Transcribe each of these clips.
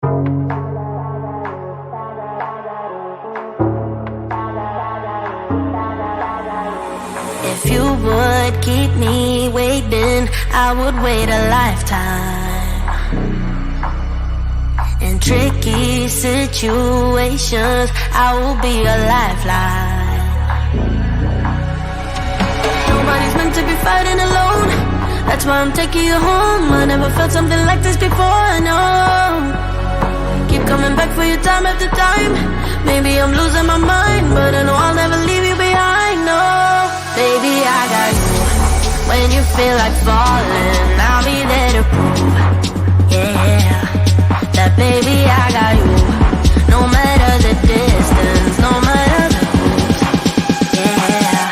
If you would keep me waiting, I would wait a lifetime. In tricky situations, I will be a lifeline. Nobody's meant to be fighting alone. That's why I'm taking you home. I never felt something like this before, no. Keep coming back for you time after time. Maybe I'm losing my mind, but I know I'll never leave you behind, no. Baby, I got you. When you feel like falling, I'll be there to prove, yeah, that baby, I got you. No matter the distance, no matter the route, yeah,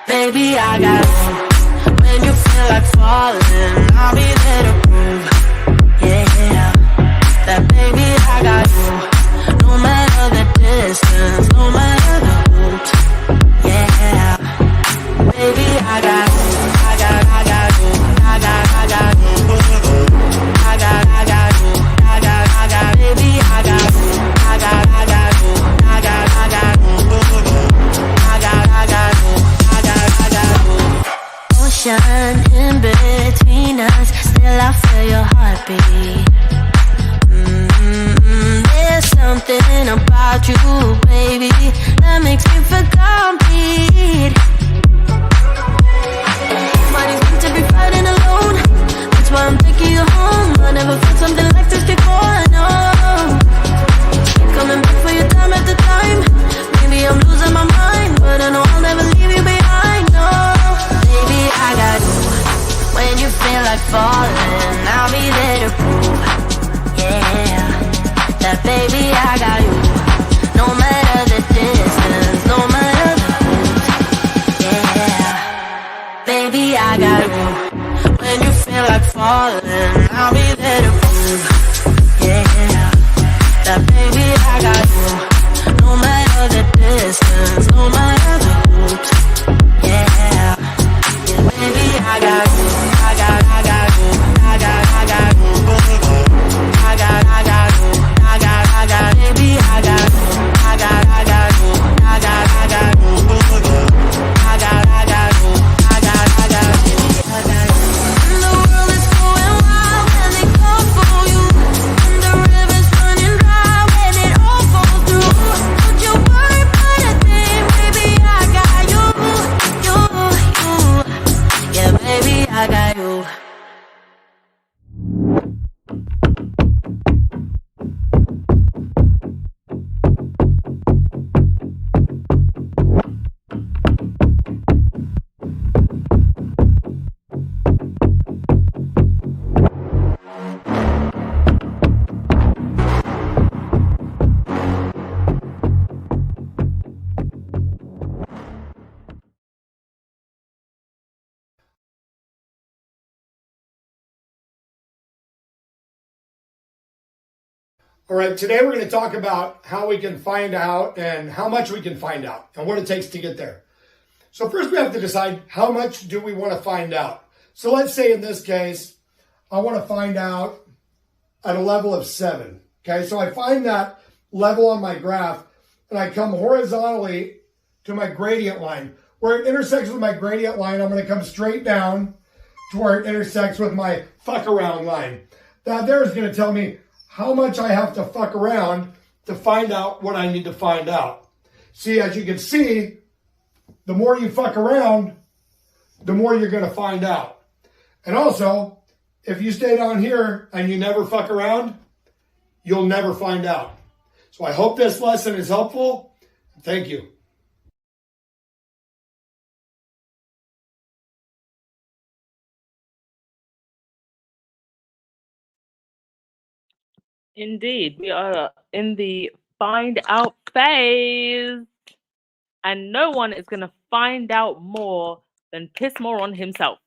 baby, I got you. When you feel like falling, I'll be there to prove, yeah, that baby, I got you. No matter the distance, no matter the route, yeah, baby, I got you. I got you. I got you. I got you. Baby, I got you. I got you. I got you. Ocean in between us, still I feel your heartbeat. There's something about you, baby, that makes me feel complete. Nobody's meant to be fighting alone. That's why I'm taking you home. I never felt something like this before, no. Keep coming back for you time after time. Maybe I'm losing my mind, but I know I'll never leave you behind, no. Baby, I got you. When you feel like falling, I'll be there to prove, yeah, that baby, I got you. No matter the distance, no matter the route, yeah, baby, I got you. When you feel like falling, I'll be there to prove, yeah, that baby, I got you. No matter the distance, no matter the route, yeah, baby, I got you. I got you. I got you. I got you. Baby, I got you. I got you. I got you. And the world is going wild when they come for you. And the river's running dry when it all falls through. Don't you worry about a thing, baby, I got you. Yeah, baby, I got you. All right, today we're going to talk about how we can find out and how much we can find out and what it takes to get there. So first we have to decide how much do we want to find out. So let's say in this case, I want to find out at a level of 7. Okay, so I find that level on my graph and I come horizontally to my gradient line. Where it intersects with my gradient line, I'm going to come straight down to where it intersects with my fuck around line. That there is going to tell me how much I have to fuck around to find out what I need to find out. See, as you can see, the more you fuck around, the more you're going to find out. And also, if you stay down here and you never fuck around, you'll never find out. So I hope this lesson is helpful. Thank you. Indeed, we are in the find out phase, and no one is going to find out more than Piers Morgan himself.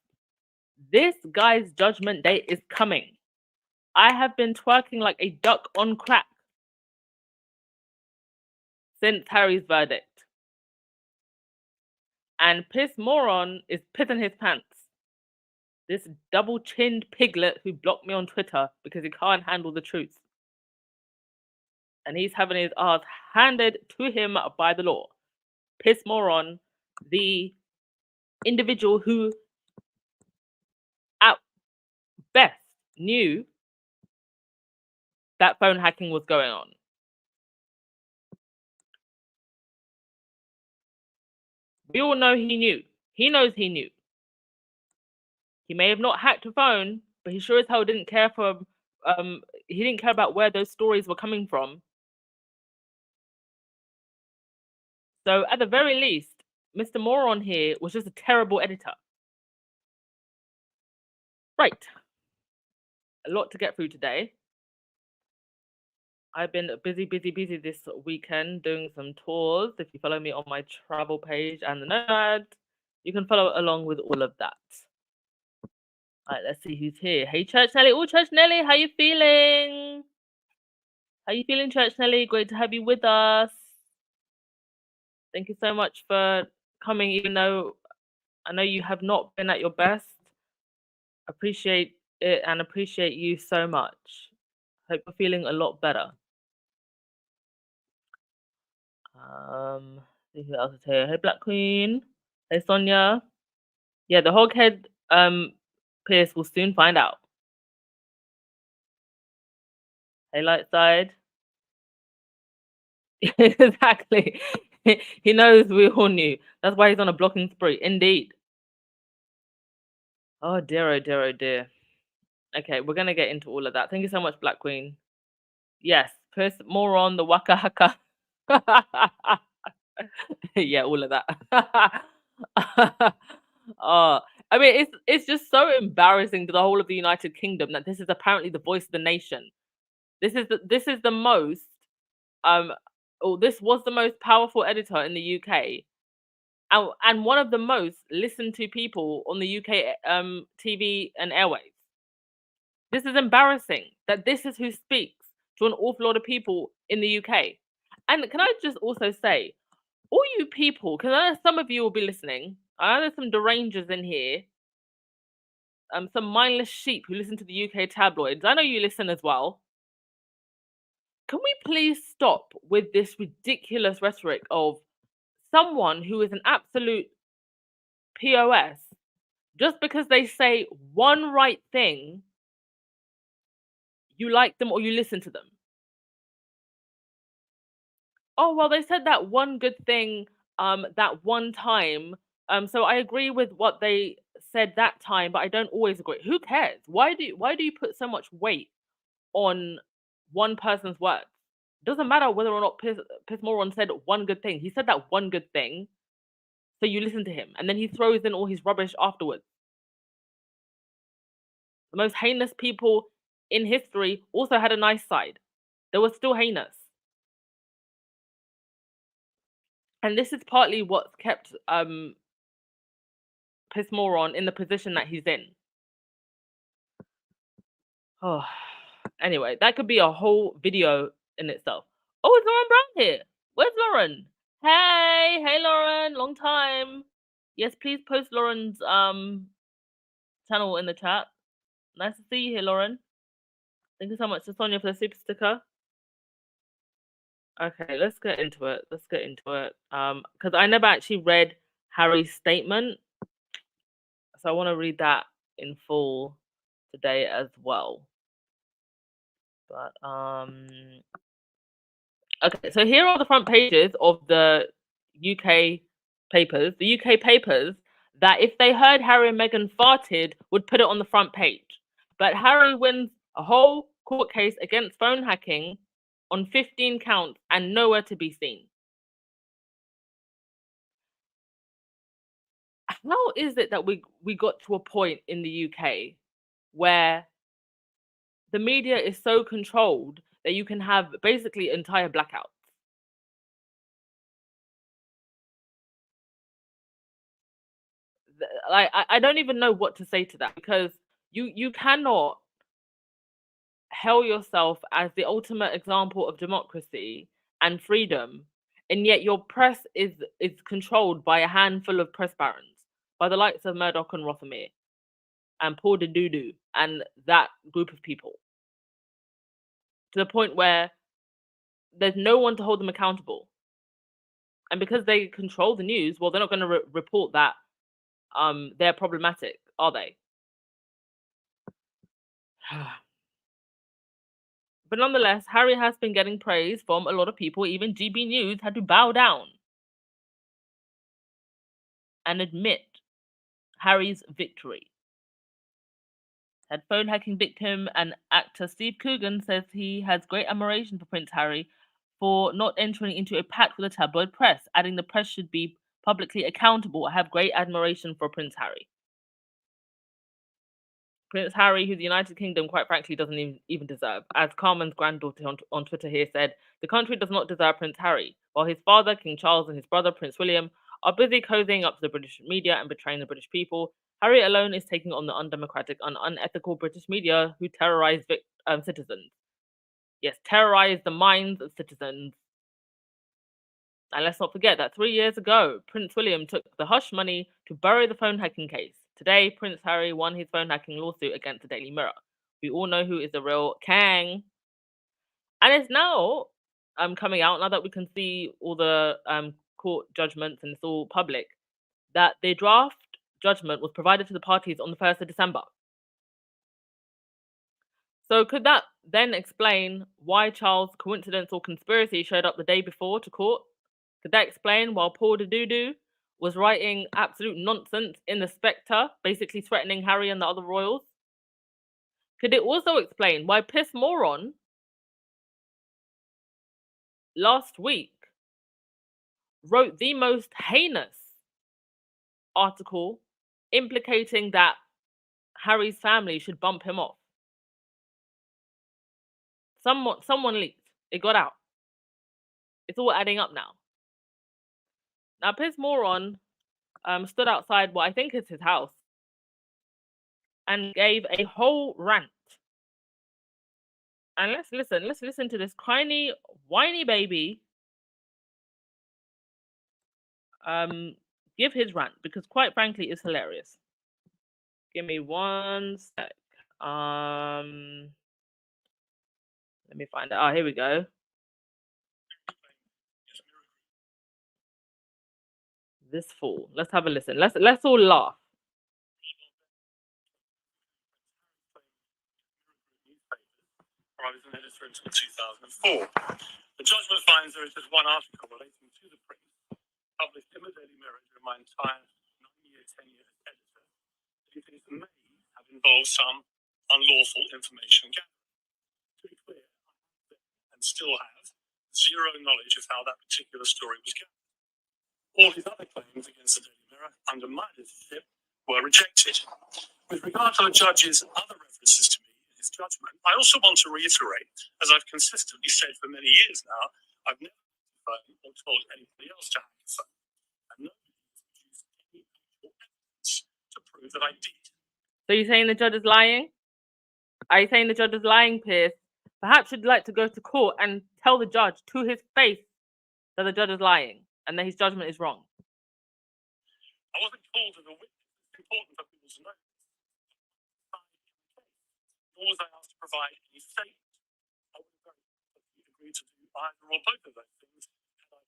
This guy's judgment day is coming. I have been twerking like a duck on crack since Harry's verdict, and Piers Morgan is pissing his pants. This double-chinned piglet who blocked me on Twitter because he can't handle the truth. and he's having his ass handed to him by the law. Piss Moron, the individual who at best knew that phone hacking was going on. We all know he knew. He knows he knew. He may have not hacked a phone, but he sure as hell didn't care for he didn't care about where those stories were coming from. So at the very least, Mr. Moron here was just a terrible editor. Right. A lot to get through today. I've been busy this weekend doing some tours. If you follow me on my travel page and the Nomad, you can follow along with all of that. All right, let's see who's here. Hey, Church Nelly. Oh, Church Nelly, how you feeling? How you feeling, Church Nelly? Great to have you with us. Thank you so much for coming, even though I know you have not been at your best. Appreciate it and appreciate you so much. Hope you're feeling a lot better. See who else is here. Hey, Black Queen. Hey, Sonia. Yeah, the Hoghead Pierce will soon find out. Hey, Lightside. Exactly. He knows we all knew. That's why he's on a blocking spree. Indeed. Oh dear, oh dear, oh dear. Okay, we're gonna get into all of that. Thank you so much, Black Queen. Yes, Piss Moron, the Waka Haka. Yeah, all of that. I mean, it's just so embarrassing to the whole of the United Kingdom that this is apparently the voice of the nation. This is the most this was the most powerful editor in the UK, and one of the most listened to people on the UK TV and airwaves. This is embarrassing that this is who speaks to an awful lot of people in the UK. And can I just also say, all you people, because I know some of you will be listening. I know there's some derangers in here, some mindless sheep who listen to the UK tabloids. I know you listen as well. Can we please stop with this ridiculous rhetoric of someone who is an absolute POS just because they say one right thing, you like them or you listen to them? Oh, well, they said that one good thing that one time. So I agree with what they said that time, but I don't always agree. Who cares? Why do you put so much weight on one person's words? Doesn't matter whether or not Piers Morgan said one good thing. He said that one good thing, so you listen to him, and then he throws in all his rubbish afterwards. The most heinous people in history also had a nice side. They were still heinous. And this is partly what's kept Piers Morgan in the position that he's in. Oh, anyway, that could be a whole video in itself. Oh, it's Lauren Brown here. Where's Lauren? Hey, Lauren, long time. Yes, please post Lauren's channel in the chat. Nice to see you here, Lauren. Thank you so much to Sonia for the super sticker. Okay, let's get into it. Because I never actually read Harry's statement, so I want to read that in full today as well. But okay, so here are the front pages of the UK papers. The UK papers that if they heard Harry and Meghan farted would put it on the front page. But Harry wins a whole court case against phone hacking on 15 counts and nowhere to be seen. How is it that we got to a point in the UK where the media is so controlled that you can have basically entire blackouts? Like, I don't even know what to say to that, because you cannot hail yourself as the ultimate example of democracy and freedom, and yet your press is controlled by a handful of press barons, by the likes of Murdoch and Rothermere and Paul de Doodoo and that group of people, to the point where there's no one to hold them accountable. And because they control the news, well, they're not going to report that they're problematic, are they? But nonetheless, Harry has been getting praise from a lot of people. Even GB News had to bow down and admit Harry's victory. Said phone hacking victim and actor Steve Coogan says he has great admiration for Prince Harry for not entering into a pact with the tabloid press, adding the press should be publicly accountable. I have great admiration for Prince Harry. Prince Harry, who the United Kingdom, quite frankly, doesn't even deserve. As Carmen's granddaughter on Twitter here said, the country does not deserve Prince Harry, while his father, King Charles, and his brother, Prince William, are busy cozying up to the British media and betraying the British people. Harry alone is taking on the undemocratic and unethical British media who terrorize citizens. Yes, terrorize the minds of citizens. And let's not forget that 3 years ago, Prince William took the hush money to bury the phone hacking case. Today, Prince Harry won his phone hacking lawsuit against the Daily Mirror. We all know who is the real Kang. And it's now coming out, now that we can see all the court judgments and it's all public, that the draft judgment was provided to the parties on the 1st of December. So could that then explain why Charles, coincidence or conspiracy, showed up the day before to court? Could that explain why Paul Dudu was writing absolute nonsense in the Spectre, basically threatening Harry and the other royals? Could it also explain why Piers Morgan last week wrote the most heinous article implicating that Harry's family should bump him off? Someone leaked. It got out. It's all adding up now. Now, Piers Morgan stood outside what I think is his house and gave a whole rant. And let's listen to this whiny baby give his rant, because quite frankly, it's hilarious. Give me one sec. Let me find it. Oh, here we go. This fool. Let's have a listen. Let's all laugh. I was an editor until 2004. The judgment finds there is just one article relating to the Prince, published in the Daily Mirror during my entire 9-year tenure as editor. It is may have involved some unlawful information gathering. To be clear, I have and still have zero knowledge of how that particular story was gathered. All his other claims against the Daily Mirror under my leadership were rejected. With regard to the judge's other references to me in his judgment, I also want to reiterate, as I've consistently said for many years now, I've never phone or told anybody else to hack a phone, and nobody has produced any actual evidence to prove that I did. So you're saying the judge is lying? Are you saying the judge is lying, Piers? Perhaps you'd like to go to court and tell the judge to his face that the judge is lying and that his judgment is wrong. I wasn't called as a witness. It's important for people to know. Nor was I asked to provide any statement. I would have very happily agreed to do either or both of those things had I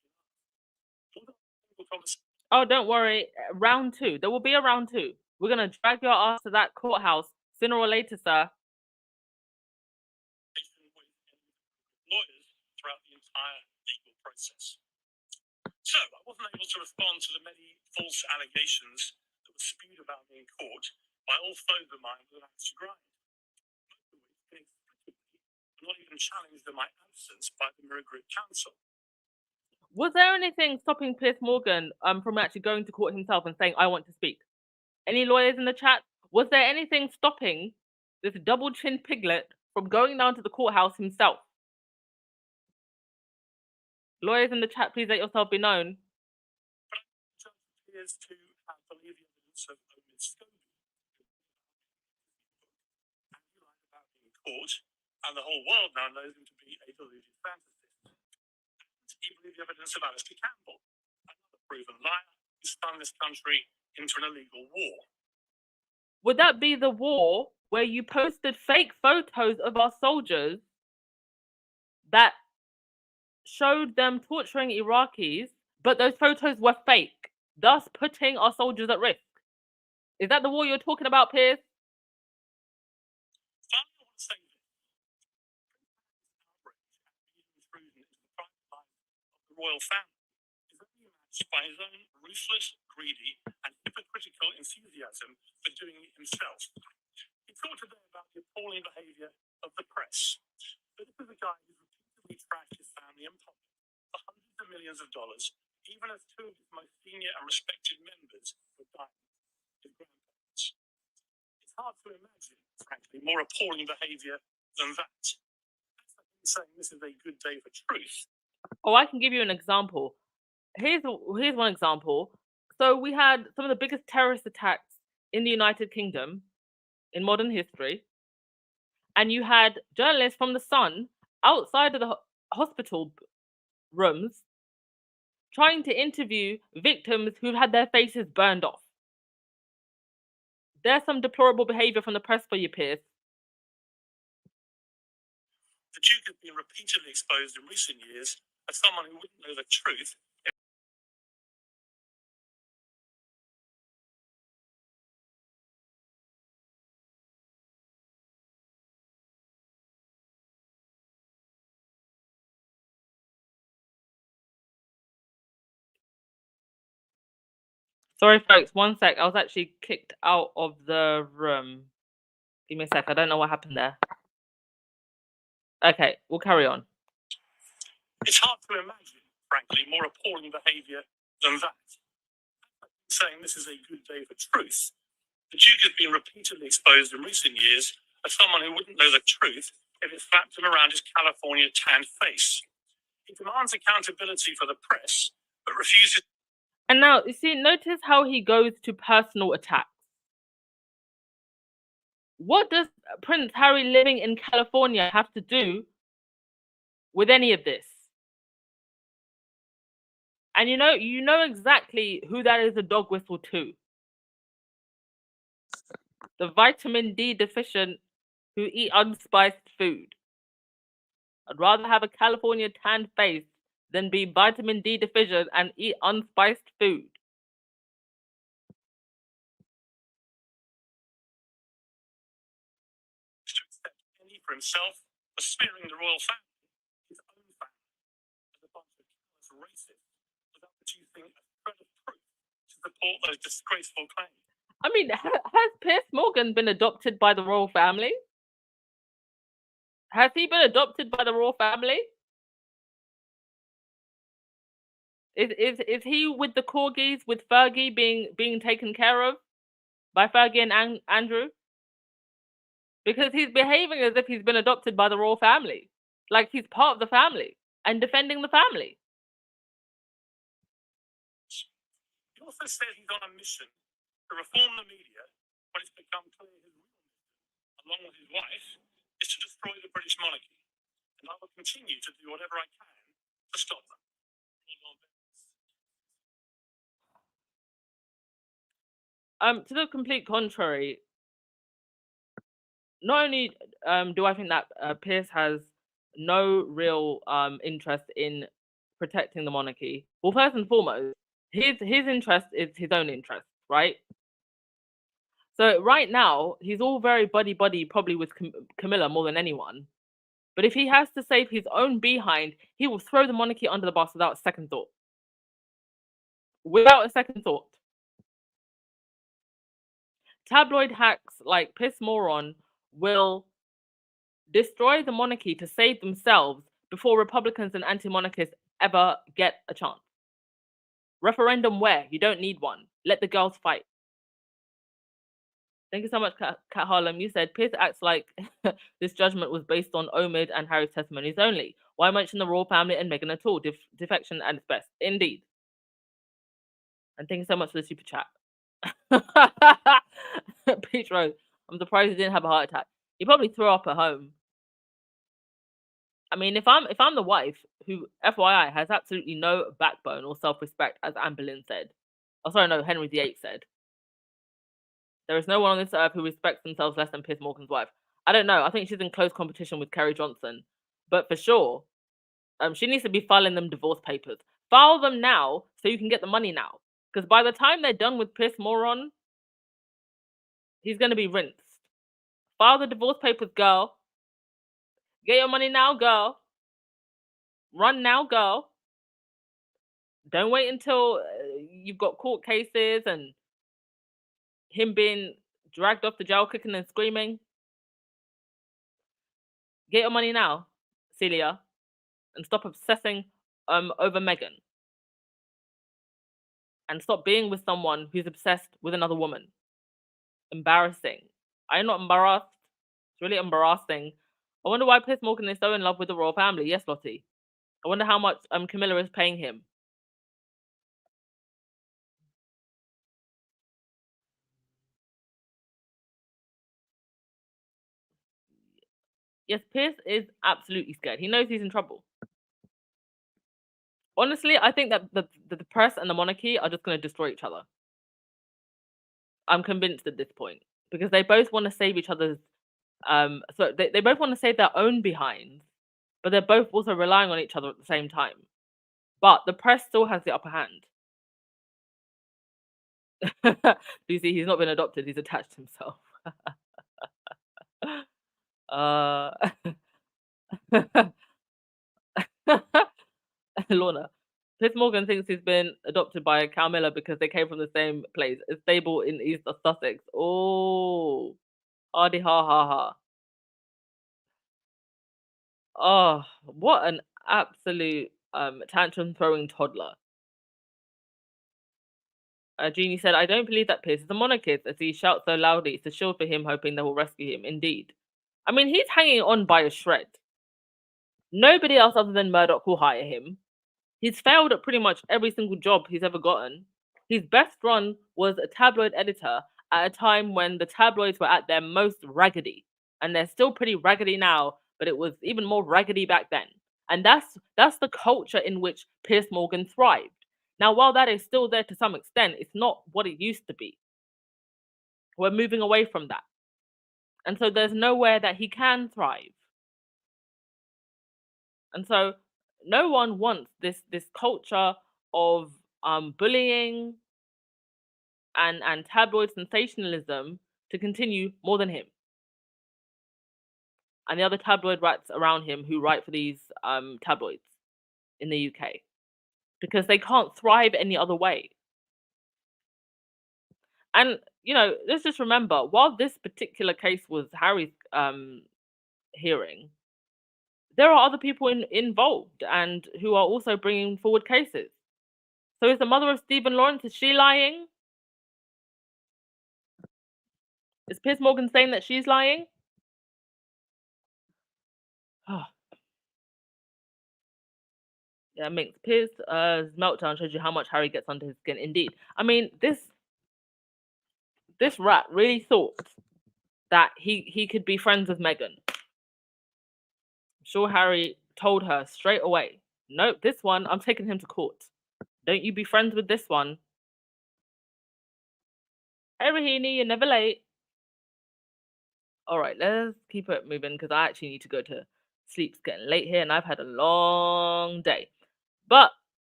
been asked. Oh, don't worry. Round 2. There will be a round 2. We're going to drag your ass to that courthouse sooner or later, sir. Lawyers throughout the entire legal process. So I wasn't able to respond to the many false allegations that were spewed about me in court by all foes of mine with an axe to grind. Most of which inexplicably were not even challenged in my absence by the Mirror Group Council. Was there anything stopping Piers Morgan from actually going to court himself and saying, I want to speak? Any lawyers in the chat? Was there anything stopping this double-chin piglet from going down to the courthouse himself? Lawyers in the chat, please let yourself be known. But the judge appears to have believed the evidence of Omid Scobie. And he lied about me in court, and the whole world now knows him to be a deluded fantasist. And he believed the evidence of Alistair Campbell, another proven liar who spun this country into an illegal war. Would that be the war where you posted fake photos of our soldiers that showed them torturing Iraqis, but those photos were fake, thus putting our soldiers at risk. Is that the war you're talking about, Piers? Finally, I want to say this. Outrage at the intrusion into the private life of the royal family is only matched by his own ruthless, greedy, and hypocritical enthusiasm for doing it himself. He talked today about the appalling behaviour of the press. But this is a guy who's repeatedly trashed his family in public for hundreds of millions of dollars, even as two of his most senior and respected members were dying, his grandparents. It's hard to imagine, frankly, more appalling behaviour than that. That's like saying this is a good day for truth. Oh, I can give you an example. Here's one example. So we had some of the biggest terrorist attacks in the United Kingdom in modern history, and you had journalists from the Sun outside of the hospital rooms trying to interview victims who've had their faces burned off. There's some deplorable behaviour from the press for you, Piers. The Duke has been repeatedly exposed in recent years as someone who wouldn't know the truth. Sorry, folks, one sec. I was actually kicked out of the room. Give me a sec. I don't know what happened there. Okay, we'll carry on. It's hard to imagine, frankly, more appalling behaviour than that. Saying this is a good day for truth. The Duke has been repeatedly exposed in recent years as someone who wouldn't know the truth if it slapped him around his California tanned face. He demands accountability for the press, but refuses. And now, you see, notice how he goes to personal attacks. What does Prince Harry living in California have to do with any of this? And you know exactly who that is a dog whistle to. The vitamin D deficient who eat unspiced food. I'd rather have a California tanned face than be vitamin D deficient and eat unspiced food. To accept any for himself for smearing the royal family, his own family, as a bunch of callous racists, without producing a shred of proof to support those disgraceful claims. I mean, has Piers Morgan been adopted by the royal family? Has he been adopted by the royal family? Is he with the corgis, with Fergie being taken care of by Fergie and Andrew? Because he's behaving as if he's been adopted by the royal family, like he's part of the family and defending the family. He also said he's on a mission to reform the media when it's become clear his real mission, along with his wife, is to destroy the British monarchy. And I will continue to do whatever I can to stop that. To the complete contrary, not only do I think that Piers has no real interest in protecting the monarchy. Well, first and foremost, his interest is his own interest, right? So right now, he's all very buddy, probably with Camilla more than anyone. But if he has to save his own behind, he will throw the monarchy under the bus without a second thought. Without a second thought. Tabloid hacks like Piers Morgan will destroy the monarchy to save themselves before Republicans and anti-monarchists ever get a chance. Referendum where? You don't need one. Let the girls fight. Thank you so much, Kat Harlem. You said Piers acts like this judgment was based on Omid and Harry's testimonies only. Why mention the royal family and Meghan at all? Defection at its best. Indeed. And thank you so much for the super chat. Peach Rose, I'm surprised he didn't have a heart attack. He probably threw up at home. I mean, if I'm the wife who, FYI, has absolutely no backbone or self-respect, as Anne Boleyn said. Oh, sorry, no, Henry VIII said. There is no one on this earth who respects themselves less than Piers Morgan's wife. I don't know. I think she's in close competition with Kerry Johnson. But for sure, She needs to be filing them divorce papers. File them now so you can get the money now. Because by the time they're done with Piers Morgan, he's going to be rinsed. File the divorce papers, girl. Get your money now, girl. Run now, girl. Don't wait until you've got court cases and him being dragged off the jail kicking and screaming. Get your money now, Celia, and stop obsessing over Meghan. And stop being with someone who's obsessed with another woman. Embarrassing. I'm not embarrassed. It's really embarrassing. I wonder why Piers Morgan is so in love with the royal family. Yes, Lottie. I wonder how much Camilla is paying him. Yes, Piers is absolutely scared. He knows he's in trouble. Honestly, I think that the press and the monarchy are just going to destroy each other. I'm convinced at this point. Because they both want to save each other's... so they both want to save their own behinds. But they're both also relying on each other at the same time. But the press still has the upper hand. Lucy, he's not been adopted. He's attached himself. Lorna. Piers Morgan thinks he's been adopted by Camilla because they came from the same place, a stable in East Sussex. Oh, hardy ha ha ha. Oh, what an absolute tantrum throwing toddler. Jeannie said, I don't believe that Piers is a monarchist as he shouts so loudly. It's a shield for him, hoping they will rescue him. Indeed. I mean, he's hanging on by a shred. Nobody else other than Murdoch will hire him. He's failed at pretty much every single job he's ever gotten. His best run was a tabloid editor at a time when the tabloids were at their most raggedy. And they're still pretty raggedy now, but it was even more raggedy back then. And that's the culture in which Piers Morgan thrived. Now, while that is still there to some extent, it's not what it used to be. We're moving away from that. And so there's nowhere that he can thrive. And so no one wants this culture of bullying and tabloid sensationalism to continue more than him. And the other tabloid rats around him who write for these tabloids in the UK. Because they can't thrive any other way. And, you know, let's just remember, while this particular case was Harry's hearing, there are other people involved and who are also bringing forward cases. So is the mother of Stephen Lawrence, is she lying? Is Piers Morgan saying that she's lying? Oh. Yeah, Minx. Piers' meltdown shows you how much Harry gets under his skin. Indeed. I mean, this rat really thought that he could be friends with Meghan. I'm sure Harry told her straight away, nope, this one, I'm taking him to court. Don't you be friends with this one. Hey, Rahini, you're never late. All right, let's keep it moving because I actually need to go to sleep. It's getting late here and I've had a long day. But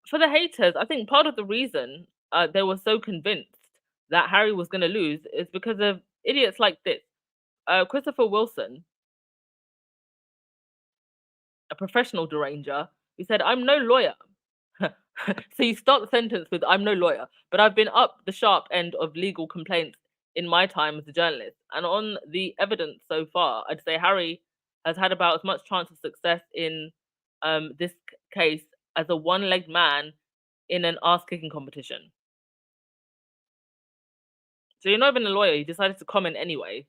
for the haters, I think part of the reason they were so convinced that Harry was going to lose is because of idiots like this. Christopher Wilson, a professional deranger, who said, I'm no lawyer. So you start the sentence with, I'm no lawyer, but I've been up the sharp end of legal complaints in my time as a journalist. And on the evidence so far, I'd say Harry has had about as much chance of success in this case as a one-legged man in an ass-kicking competition. So you're not even a lawyer, you decided to comment anyway.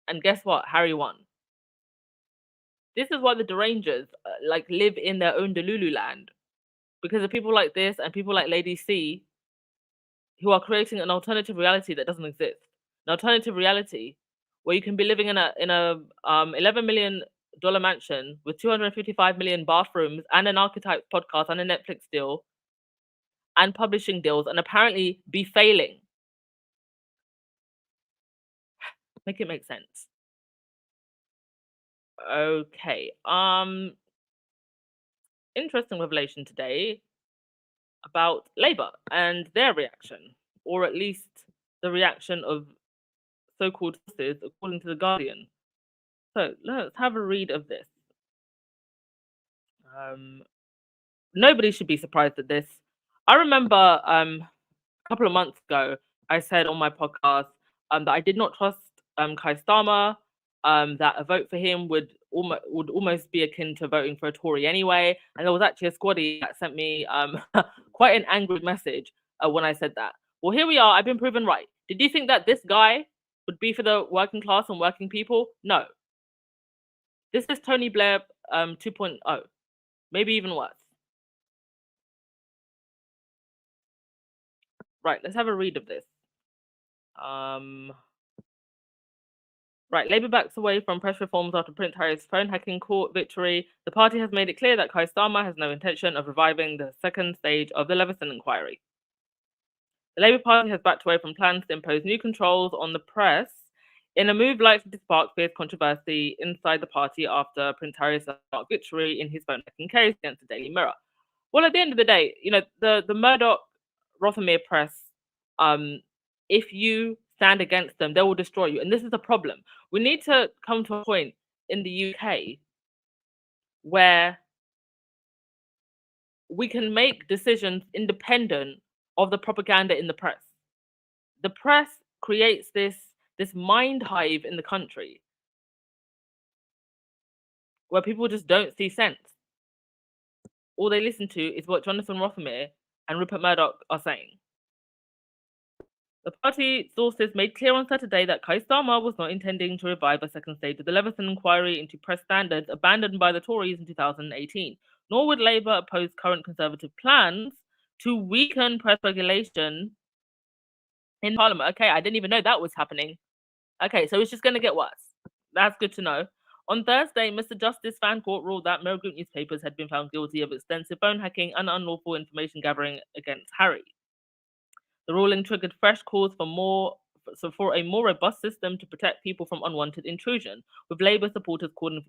And guess what? Harry won. This is why the derangers live in their own Delulu land. Because of people like this and people like Lady C who are creating an alternative reality that doesn't exist. An alternative reality where you can be living in a $11 million mansion with 255 million bathrooms and an archetype podcast and a Netflix deal and publishing deals and apparently be failing. Make it make sense. Okay. Interesting revelation today about Labour and their reaction, or at least the reaction of so-called sources, according to The Guardian. So let's have a read of this. Nobody should be surprised at this. I remember a couple of months ago, I said on my podcast that I did not trust Kai Starmer, that a vote for him would almost be akin to voting for a Tory anyway. And there was actually a squaddy that sent me quite an angry message when I said that. Well, here we are. I've been proven right. Did you think that this guy would be for the working class and working people? No. This is Tony Blair 2.0, maybe even worse. Right, let's have a read of this. Right, Labour backs away from press reforms after Prince Harry's phone hacking court victory. The party has made it clear that Keir Starmer has no intention of reviving the second stage of the Leveson inquiry. The Labour Party has backed away from plans to impose new controls on the press in a move likely to spark fierce controversy inside the party after Prince Harry's victory in his phone hacking case against the Daily Mirror. Well, at the end of the day, you know, the Murdoch Rothermere press, if you stand against them, they will destroy you. And this is a problem. We need to come to a point in the UK where we can make decisions independent of the propaganda in the press. The press creates this mind hive in the country where people just don't see sense. All they listen to is what Jonathan Rothermere and Rupert Murdoch are saying. The party sources made clear on Saturday that Keir Starmer was not intending to revive a second stage of the Leveson inquiry into press standards abandoned by the Tories in 2018, nor would Labour oppose current Conservative plans to weaken press regulation in Parliament. Okay, I didn't even know that was happening. Okay, so it's just going to get worse. That's good to know. On Thursday, Mr. Justice Fancourt ruled that Mirror Group newspapers had been found guilty of extensive phone hacking and unlawful information gathering against Harry. The ruling triggered fresh calls for a more robust system to protect people from unwanted intrusion, with Labour supporters calling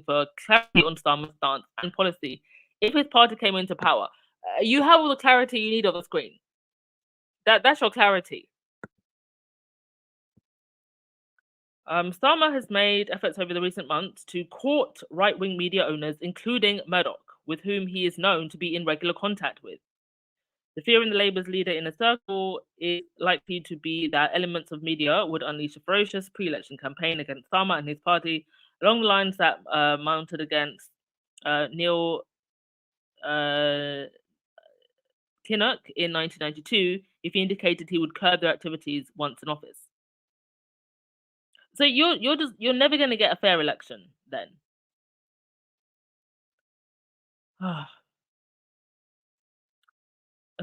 for clarity on Starmer's stance and policy. If his party came into power, you have all the clarity you need on the screen. That's your clarity. Starmer has made efforts over the recent months to court right-wing media owners, including Murdoch, with whom he is known to be in regular contact with. The fear in the Labour's leader inner circle is likely to be that elements of media would unleash a ferocious pre-election campaign against Starmer and his party, along the lines that mounted against Neil Kinnock in 1992, if he indicated he would curb their activities once in office. So you're never going to get a fair election then.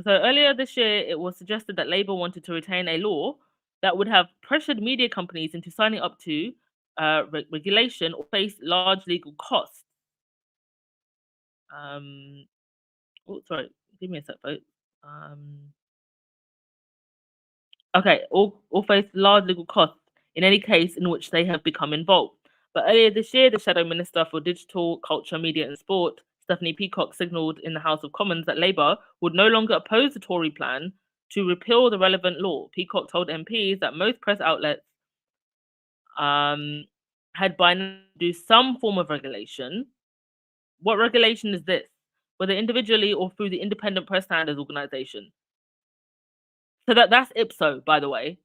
So earlier this year, it was suggested that Labour wanted to retain a law that would have pressured media companies into signing up to regulation or face large legal costs. Sorry, give me a sec, folks. Okay, or face large legal costs in any case in which they have become involved. But earlier this year, the Shadow Minister for Digital, Culture, Media and Sport, Stephanie Peacock, signalled in the House of Commons that Labour would no longer oppose the Tory plan to repeal the relevant law. Peacock told MPs that most press outlets had by now do some form of regulation. What regulation is this? Whether individually or through the Independent Press Standards Organisation. So that's IPSO, by the way.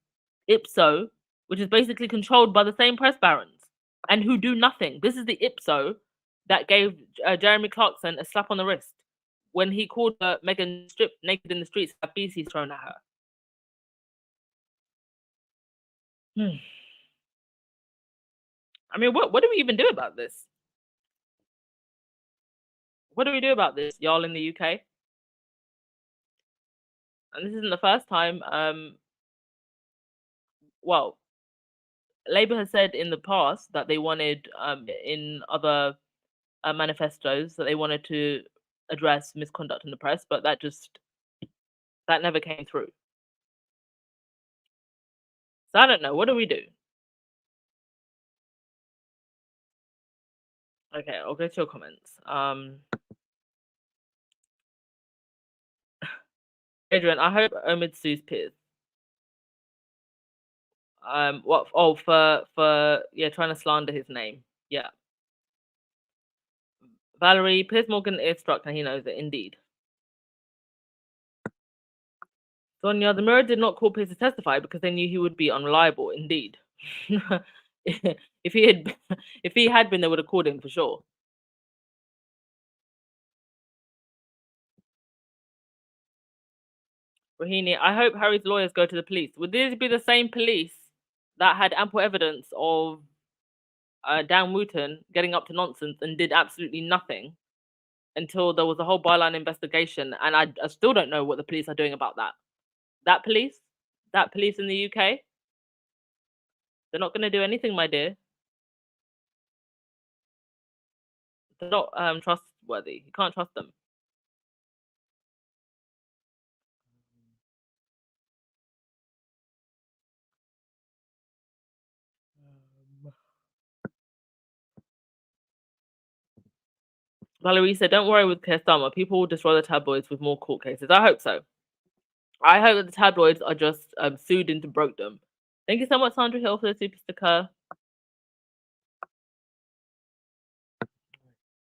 IPSO, which is basically controlled by the same press barons and who do nothing. This is the IPSO that gave Jeremy Clarkson a slap on the wrist when he called Meghan stripped naked in the streets, had feces thrown at her. I mean, what do we even do about this? What do we do about this, y'all in the UK? And this isn't the first time. Well, Labour has said in the past that they wanted, in other manifestos, that they wanted to address misconduct in the press, but that never came through. So I don't know. What do we do? Okay, I'll go to your comments. Adrian, I hope Omid sues Piers. What? Oh, for trying to slander his name. Yeah. Valerie, Piers Morgan is struck and he knows it. Indeed. Sonia, the Mirror did not call Piers to testify because they knew he would be unreliable. Indeed. if he had been, they would have called him for sure. Rahini, I hope Harry's lawyers go to the police. Would these be the same police that had ample evidence of Dan Wooten getting up to nonsense and did absolutely nothing until there was a whole byline investigation? And I still don't know what the police are doing about that. That police in the UK, they're not going to do anything, my dear. They're not trustworthy. You can't trust them. Valerie said, don't worry with Keir Starmer. People will destroy the tabloids with more court cases. I hope so. I hope that the tabloids are just sued into brokedom. Thank you so much, Sandra Hill, for the super sticker.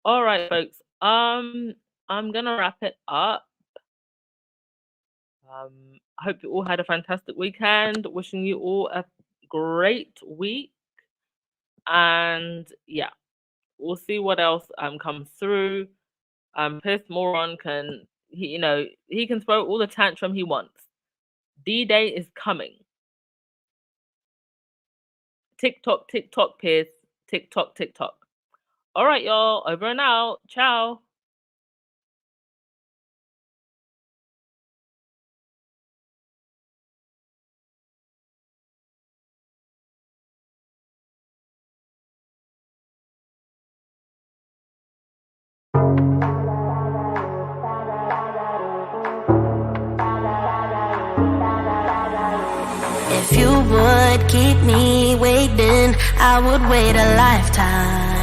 All right, folks. I'm gonna wrap it up. I hope you all had a fantastic weekend. Wishing you all a great week. And yeah, we'll see what else comes through. Piers Morgan can he can throw all the tantrum he wants. D-Day is coming. TikTok, Piers. TikTok. All right, y'all. Over and out. Ciao. If you would keep me waiting, I would wait a lifetime.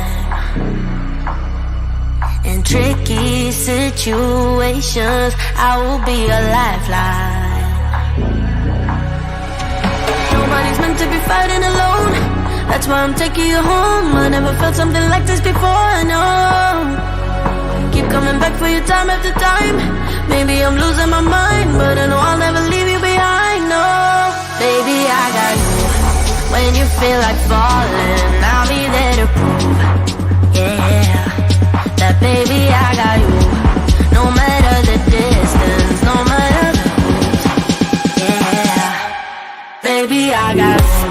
In tricky situations, I will be a lifeline. Nobody's meant to be fighting alone. That's why I'm taking you home. I never felt something like this before, I know. Keep coming back for your time after time. Maybe I'm losing my mind, but I know I'll never leave you behind, no. Baby, I got you. When you feel like falling, I'll be there to prove, yeah, that baby, I got you. No matter the distance, no matter the route, yeah, baby, I got you.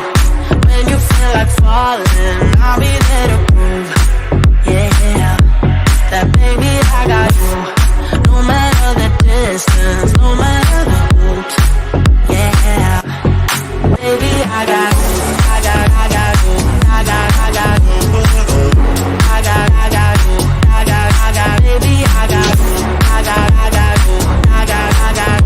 When you feel like falling, I'll be there to prove, yeah, that baby, I got you. No matter the distance, no matter the route, yeah, baby, I got you. I got you. I got you. I got you. Baby, I got you. I got you. I got you.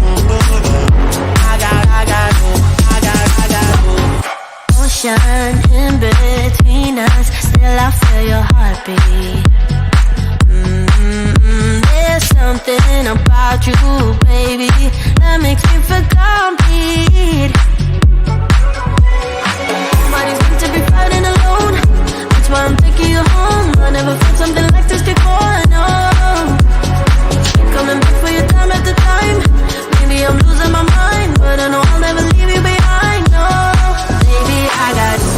Ocean in between us, still I feel your heartbeat. There's something about you, baby, that makes me feel complete. Nobody's meant to be fighting alone. That's why I'm taking you home. I never felt something like this before, I know. Keep coming back for your time after time. Maybe I'm losing my mind, but I know I'll never leave you behind, no. Baby, I got you.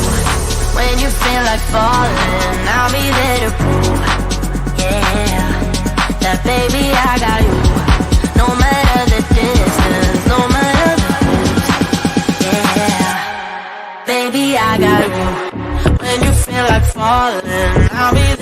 When you feel like falling, I'll be there to prove, yeah, that baby, I got you. No matter the distance, no matter the route, yeah, baby, I got you. When you feel like falling, I'll be